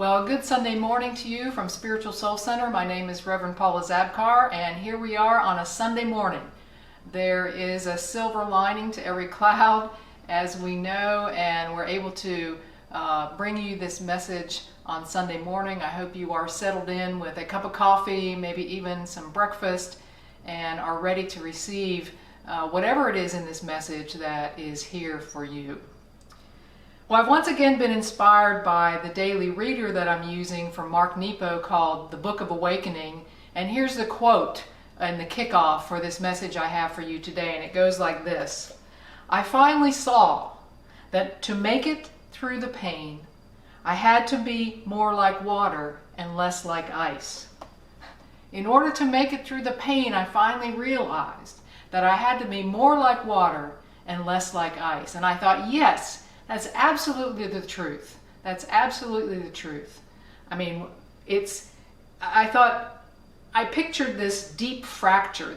Well, good Sunday morning to you from Spiritual Soul Center. My name is Reverend Paula Zabkar, and here we are on a Sunday morning. There is a silver lining to every cloud, as we know, and we're able to bring you this message on Sunday morning. I hope you are settled in with a cup of coffee, maybe even some breakfast, and are ready to receive whatever it is in this message that is here for you. Well, I've once again been inspired by the daily reader that I'm using from Mark Nepo called The Book of Awakening. And here's the quote and the kickoff for this message I have for you today. And it goes like this: I finally saw that to make it through the pain, I had to be more like water and less like ice. In order to make it through the pain, I finally realized that I had to be more like water and less like ice. And I thought, yes, that's absolutely the truth. That's absolutely the truth. I mean, I pictured this deep fracture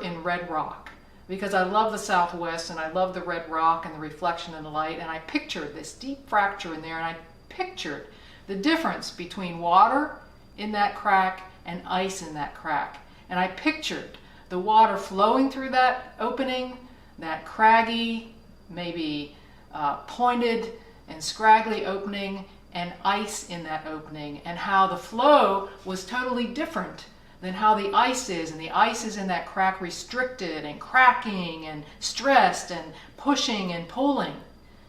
in red rock, because I love the Southwest and I love the red rock and the reflection and the light, and I pictured this deep fracture in there, and I pictured the difference between water in that crack and ice in that crack. And I pictured the water flowing through that opening, that craggy, maybe pointed and scraggly opening, and ice in that opening, and how the flow was totally different than how the ice is. And the ice is in that crack restricted and cracking and stressed and pushing and pulling.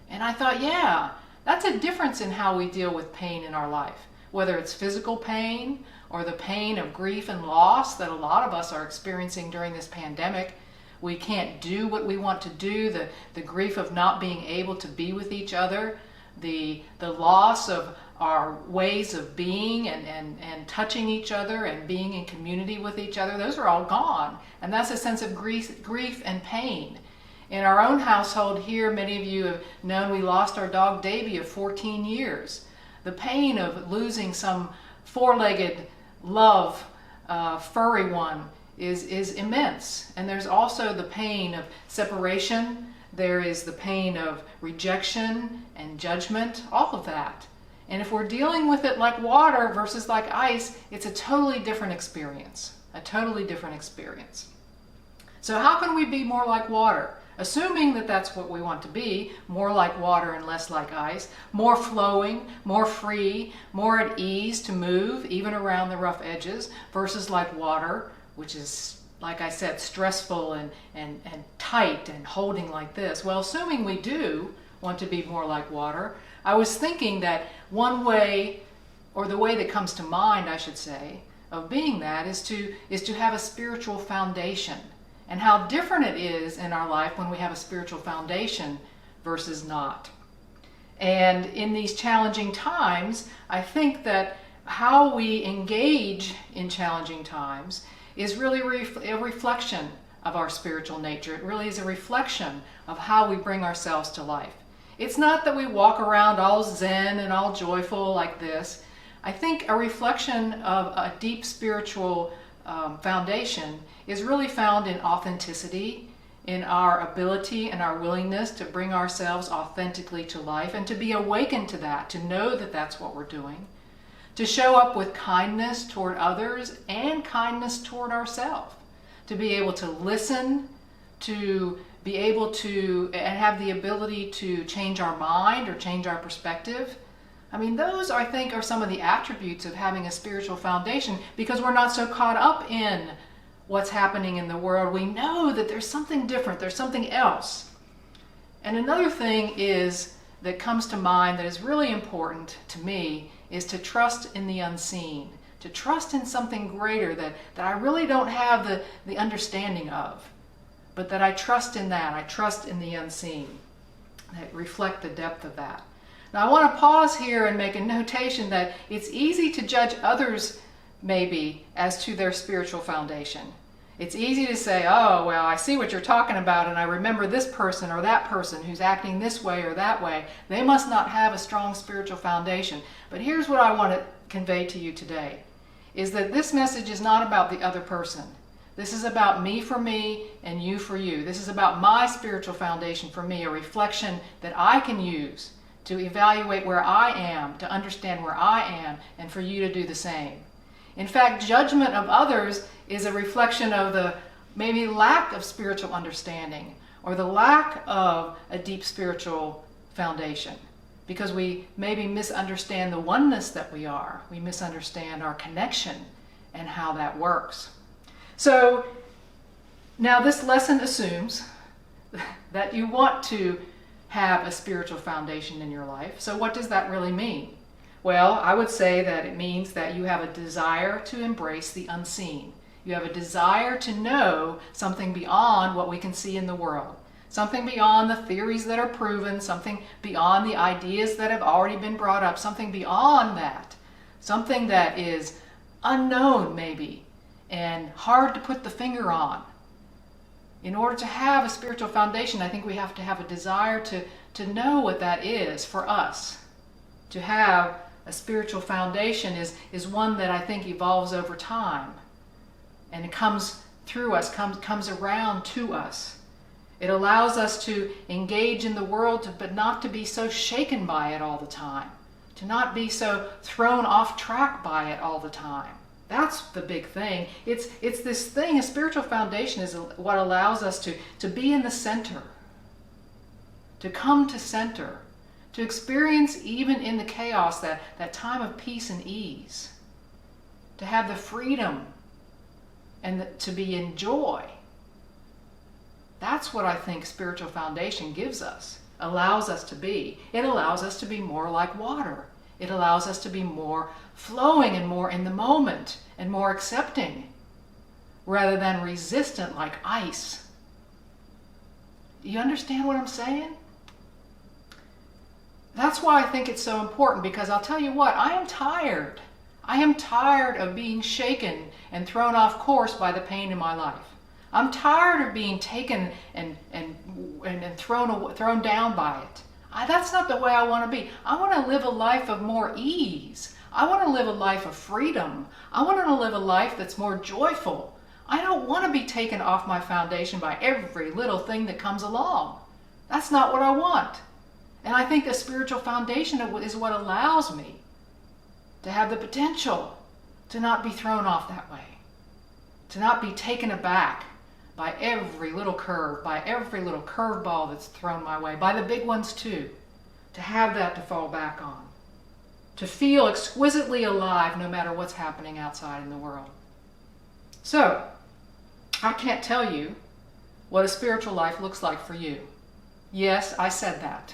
And I thought, yeah, that's a difference in how we deal with pain in our life, whether it's physical pain or the pain of grief and loss that a lot of us are experiencing during this pandemic. We can't do what we want to do, the grief of not being able to be with each other, the loss of our ways of being and touching each other and being in community with each other. Those are all gone. And that's a sense of grief and pain. In our own household here, many of you have known we lost our dog Davy of 14 years. The pain of losing some four-legged love, furry one, is immense. And there's also the pain of separation. There is the pain of rejection and judgment, all of that. And if we're dealing with it like water versus like ice, it's a totally different experience. A totally different experience. So how can we be more like water? Assuming that that's what we want to be, more like water and less like ice, more flowing, more free, more at ease to move, even around the rough edges, versus like water, which is, like I said, stressful and tight and holding like this. Well, assuming we do want to be more like water, I was thinking that one way, or the way that comes to mind, I should say, of being that is to have a spiritual foundation, and how different it is in our life when we have a spiritual foundation versus not. And in these challenging times, I think that how we engage in challenging times is really a reflection of our spiritual nature. It really is a reflection of how we bring ourselves to life. It's not that we walk around all zen and all joyful like this. I think a reflection of a deep spiritual foundation is really found in authenticity, in our ability and our willingness to bring ourselves authentically to life, and to be awakened to that, to know that that's what we're doing. To show up with kindness toward others and kindness toward ourselves. To be able to listen, to be able to, and have the ability to change our mind or change our perspective. I mean, those, I think, are some of the attributes of having a spiritual foundation, because we're not so caught up in what's happening in the world. We know that there's something different, there's something else. And another thing that comes to mind that is really important to me is to trust in the unseen, to trust in something greater that I really don't have the understanding of, but that I trust in that. I trust in the unseen, that reflect the depth of that. Now I want to pause here and make a notation that it's easy to judge others maybe as to their spiritual foundation. It's easy to say, oh, well, I see what you're talking about, and I remember this person or that person who's acting this way or that way. They must not have a strong spiritual foundation. But here's what I want to convey to you today, is that this message is not about the other person. This is about me for me and you for you. This is about my spiritual foundation for me, a reflection that I can use to evaluate where I am, to understand where I am, and for you to do the same. In fact, judgment of others is a reflection of the maybe lack of spiritual understanding or the lack of a deep spiritual foundation, because we maybe misunderstand the oneness that we are. We misunderstand our connection and how that works. So now this lesson assumes that you want to have a spiritual foundation in your life. So what does that really mean? Well, I would say that it means that you have a desire to embrace the unseen. You have a desire to know something beyond what we can see in the world. Something beyond the theories that are proven, something beyond the ideas that have already been brought up, something beyond that. Something that is unknown maybe and hard to put the finger on. In order to have a spiritual foundation, I think we have to have a desire to know what that is for us. To have a spiritual foundation is one that I think evolves over time. And it comes through us, comes around to us. It allows us to engage in the world, but not to be so shaken by it all the time. To not be so thrown off track by it all the time. That's the big thing. It's this thing, a spiritual foundation is what allows us to be in the center. To come to center. To experience even in the chaos that time of peace and ease. To have the freedom and to be in joy. That's what I think spiritual foundation gives us, allows us to be. It allows us to be more like water. It allows us to be more flowing and more in the moment and more accepting rather than resistant like ice. You understand what I'm saying? That's why I think it's so important, because I'll tell you what, I am tired. I am tired of being shaken and thrown off course by the pain in my life. I'm tired of being taken and thrown down by it. That's not the way I want to be. I want to live a life of more ease. I want to live a life of freedom. I want to live a life that's more joyful. I don't want to be taken off my foundation by every little thing that comes along. That's not what I want. And I think a spiritual foundation is what allows me to have the potential to not be thrown off that way, to not be taken aback by every little curve, by every little curveball that's thrown my way, by the big ones too, to have that to fall back on, to feel exquisitely alive no matter what's happening outside in the world. So, I can't tell you what a spiritual life looks like for you. Yes, I said that.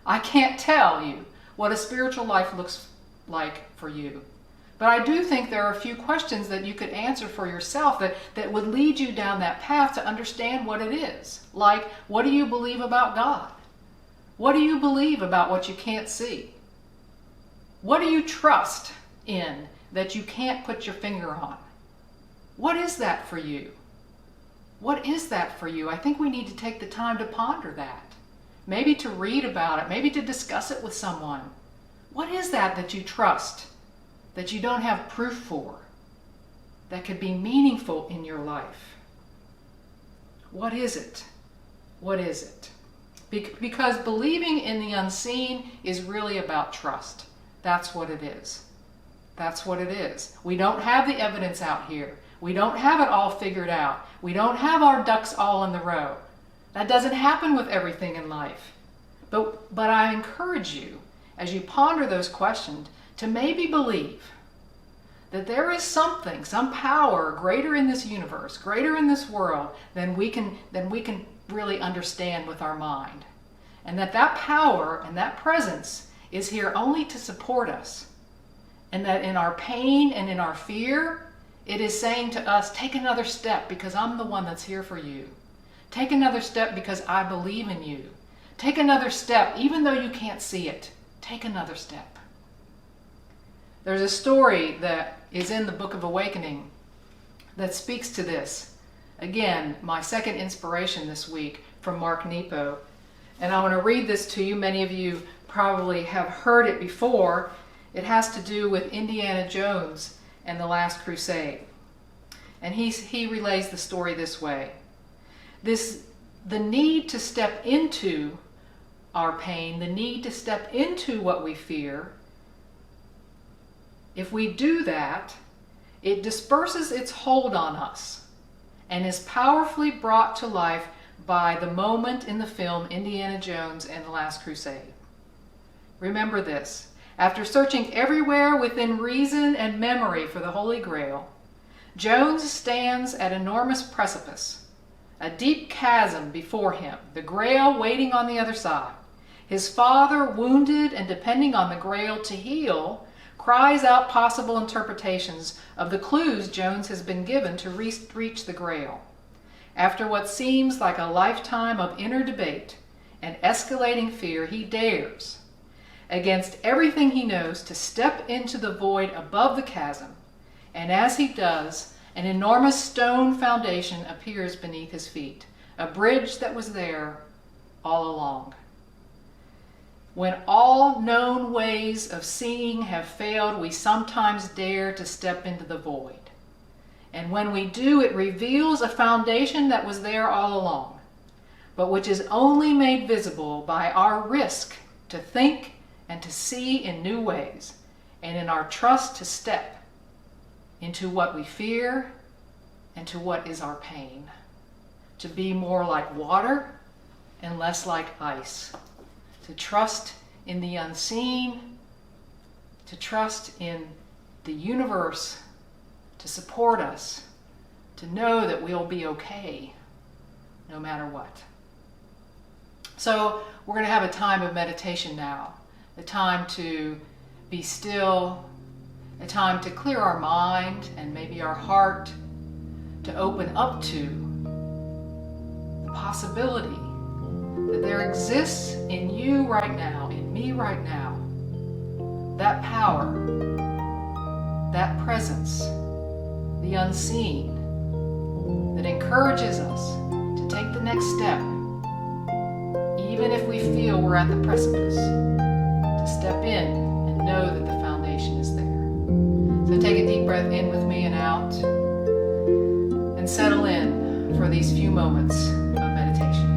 I can't tell you what a spiritual life looks like for you. But I do think there are a few questions that you could answer for yourself that would lead you down that path to understand what it is. Like, what do you believe about God? What do you believe about what you can't see? What do you trust in that you can't put your finger on? What is that for you? What is that for you? I think we need to take the time to ponder that. Maybe to read about it, maybe to discuss it with someone. What is that you trust, that you don't have proof for, that could be meaningful in your life? What is it? What is it? Because believing in the unseen is really about trust. That's what it is. That's what it is. We don't have the evidence out here. We don't have it all figured out. We don't have our ducks all in the row. That doesn't happen with everything in life. But I encourage you, as you ponder those questions, to maybe believe that there is something, some power greater in this universe, greater in this world than we can really understand with our mind. And that power and that presence is here only to support us. And that in our pain and in our fear, it is saying to us, take another step because I'm the one that's here for you. Take another step because I believe in you. Take another step even though you can't see it. Take another step. There's a story that is in the Book of Awakening that speaks to this. Again, my second inspiration this week from Mark Nepo. And I want to read this to you. Many of you probably have heard it before. It has to do with Indiana Jones and the Last Crusade. And he relays the story this way. The need to step into our pain, the need to step into what we fear, if we do that, it disperses its hold on us and is powerfully brought to life by the moment in the film Indiana Jones and the Last Crusade. Remember this: after searching everywhere within reason and memory for the Holy Grail, Jones stands at an enormous precipice, a deep chasm before him, the Grail waiting on the other side. His father, wounded and depending on the Grail to heal, cries out possible interpretations of the clues Jones has been given to reach the Grail. After what seems like a lifetime of inner debate and escalating fear, he dares, against everything he knows, to step into the void above the chasm. And as he does, an enormous stone foundation appears beneath his feet, a bridge that was there all along. When all known ways of seeing have failed, we sometimes dare to step into the void. And when we do, it reveals a foundation that was there all along, but which is only made visible by our risk to think and to see in new ways, and in our trust to step into what we fear and to what is our pain, to be more like water and less like ice, to trust in the unseen, to trust in the universe to support us, to know that we'll be okay no matter what. So we're going to have a time of meditation now, a time to be still, a time to clear our mind and maybe our heart, to open up to the possibility that there exists in you right now, in me right now, that power, that presence, the unseen, that encourages us to take the next step, even if we feel we're at the precipice, to step in and know that the foundation is there. So take a deep breath in with me and out, and settle in for these few moments of meditation.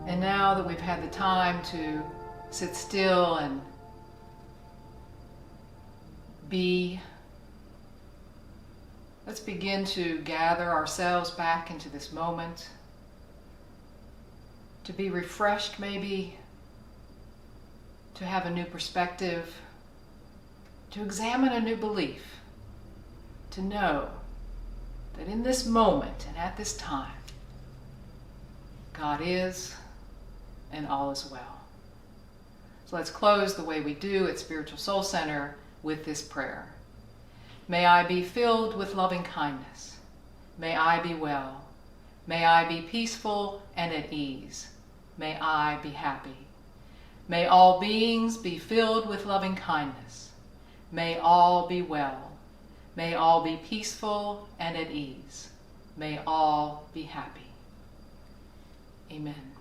And now that we've had the time to sit still and be Let's begin to gather ourselves back into this moment, to be refreshed maybe, to have a new perspective, to examine a new belief, to know that in this moment and at this time, God is and all is well. So let's close the way we do at Spiritual Soul Center with this prayer. May I be filled with loving kindness. May I be well. May I be peaceful and at ease. May I be happy. May all beings be filled with loving kindness. May all be well. May all be peaceful and at ease. May all be happy. Amen.